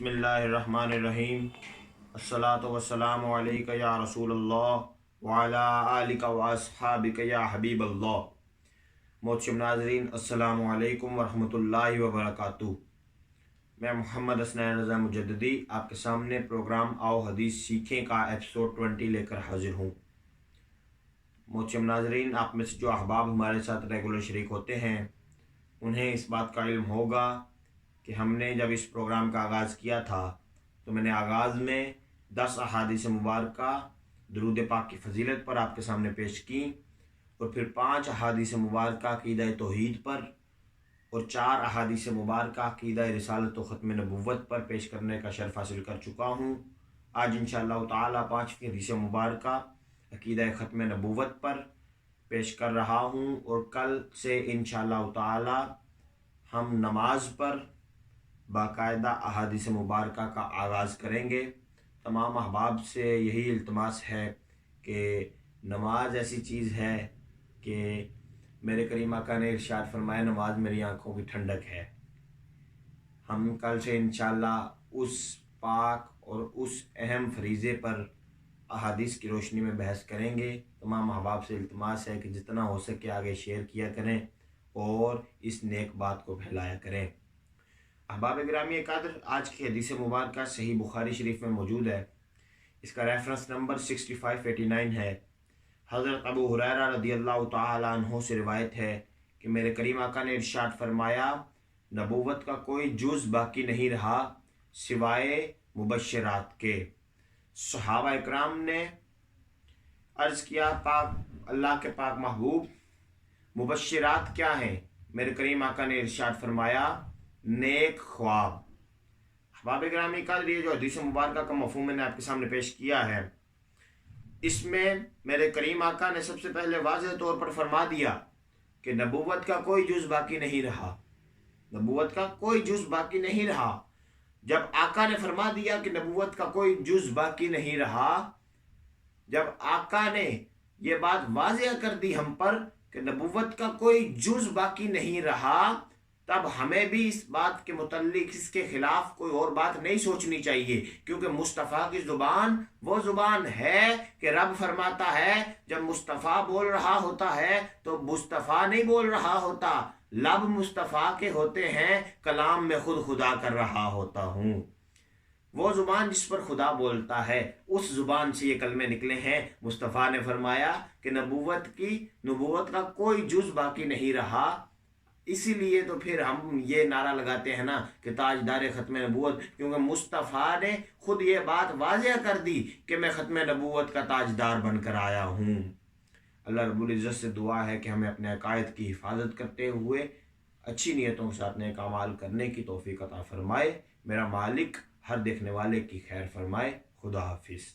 बिस्मिल्लाहिर्रहमानिर्रहीम। अस्सलातु वस्सलामु अलैका या रसूल अल्लाह व अला आलिका व अस्हाबिका या हबीब अल्लाह। मोहतरम नाज़रीन, अस्सलामु अलैकुम व रहमतुल्लाहि व बरकातुहू। मैं मोहम्मद हसनैन रज़ा मुजद्दिदी आपके सामने प्रोग्राम आओ हदीस सीखें का एपिसोड 20 लेकर हाजिर हूँ। मोहतरम नाज़रीन, आप में से जो अहबाब हमारे साथ रेगुलर शरीक होते हैं उन्हें इस बात का इल्म होगा कि हमने जब इस प्रोग्राम का आगाज़ किया था तो मैंने आगाज़ में 10 अहादीस मुबारका दुरूद पाक की फ़जीलत पर आपके सामने पेश की और फिर 5 अहादीस मुबारका अक़ीदा तौहीद पर और 4 अहादीस मुबारका अक़ीदा रिसालत व ख़त्म नबुव्वत पर पेश करने का शर्फ़ हासिल कर चुका हूँ। आज इंशाअल्लाह ताला 5वीं हदीस मुबारका अक़ीदा ख़त्म नबुव्वत पर पेश कर रहा हूँ और कल से इंशाअल्लाह ताला हम नमाज पर बाकायदा अहादीस मुबारका का आगाज़ करेंगे। तमाम अहबाब से यही इल्तमास है कि नमाज ऐसी चीज़ है कि मेरे करीम आका ने इरशाद फरमाया, नमाज मेरी आँखों की ठंडक है। हम कल से इंशाअल्लाह उस पाक और उस अहम फरीज़े पर अहादीस की रोशनी में बहस करेंगे। तमाम अहबाब से इल्तमास है कि जितना हो सके आगे शेयर किया करें और इस नेक बात को फैलाया करें। अहबाब गिरामी क़द्र, आज की हदीस मुबारका सही बुखारी शरीफ में मौजूद है। इसका रेफरेंस नंबर 6589 है। हज़रत अबू हुरैरा रज़ियल्लाहु तआला अन्हु से रिवायत है कि मेरे करीम आका ने इरशाद फरमाया, नबूवत का कोई जुज़ बाकी नहीं रहा सिवाय मुबश्शिरात के। सहाबा इकराम ने अर्ज़ किया, पाक अल्लाह के पाक महबूब, मुबश्शिरात क्या हैं? मेरे करीम आका ने इरशाद फरमाया, नेक ख्वाब। अहबाब गिरामी क़द्र, ये जो हदीस मुबारका का मफ़हूम मैंने आपके सामने पेश किया है, इसमें मेरे करीम आका ने सबसे पहले वाज़ेह तौर पर फरमा दिया कि नबूवत का कोई जुज़ बाकी नहीं रहा। नबूवत का कोई जुज़ बाकी नहीं रहा। जब आका ने फरमा दिया कि नबूवत का कोई जुज़ बाकी नहीं रहा, जब आका ने ये बात वाज़ेह कर दी हम पर कि नबूवत का कोई जुज़ बाकी नहीं रहा, तब हमें भी इस बात के मुतल्लिक इसके ख़िलाफ़ कोई और बात नहीं सोचनी चाहिए, क्योंकि मुस्तफ़ा की ज़ुबान वो ज़ुबान है कि रब फरमाता है जब मुस्तफ़ा बोल रहा होता है तो मुस्तफ़ा नहीं बोल रहा होता, लब मुस्तफ़ा के होते हैं, कलाम में खुद खुदा कर रहा होता हूँ। वो ज़ुबान जिस पर खुदा बोलता है उस ज़ुबान से ये कलमे निकले हैं। मुस्तफ़ा ने फरमाया कि नबूवत का कोई जुज़ बाकी नहीं रहा। इसीलिए तो फिर हम ये नारा लगाते हैं ना कि ताजदार ख़त्म नबूवत, क्योंकि मुस्तफ़ा ने खुद ये बात वाज़ेह कर दी कि मैं ख़त्म नबूवत का ताजदार बनकर आया हूँ। अल्लाह रब्बुल इज़्ज़त से दुआ है कि हमें अपने अक़ायद की हिफाजत करते हुए अच्छी नीयतों के साथ नेक अमाल करने की तौफ़ीक़ अता फ़रमाए। मेरा मालिक हर देखने वाले की खैर फरमाए। खुदा हाफिज़।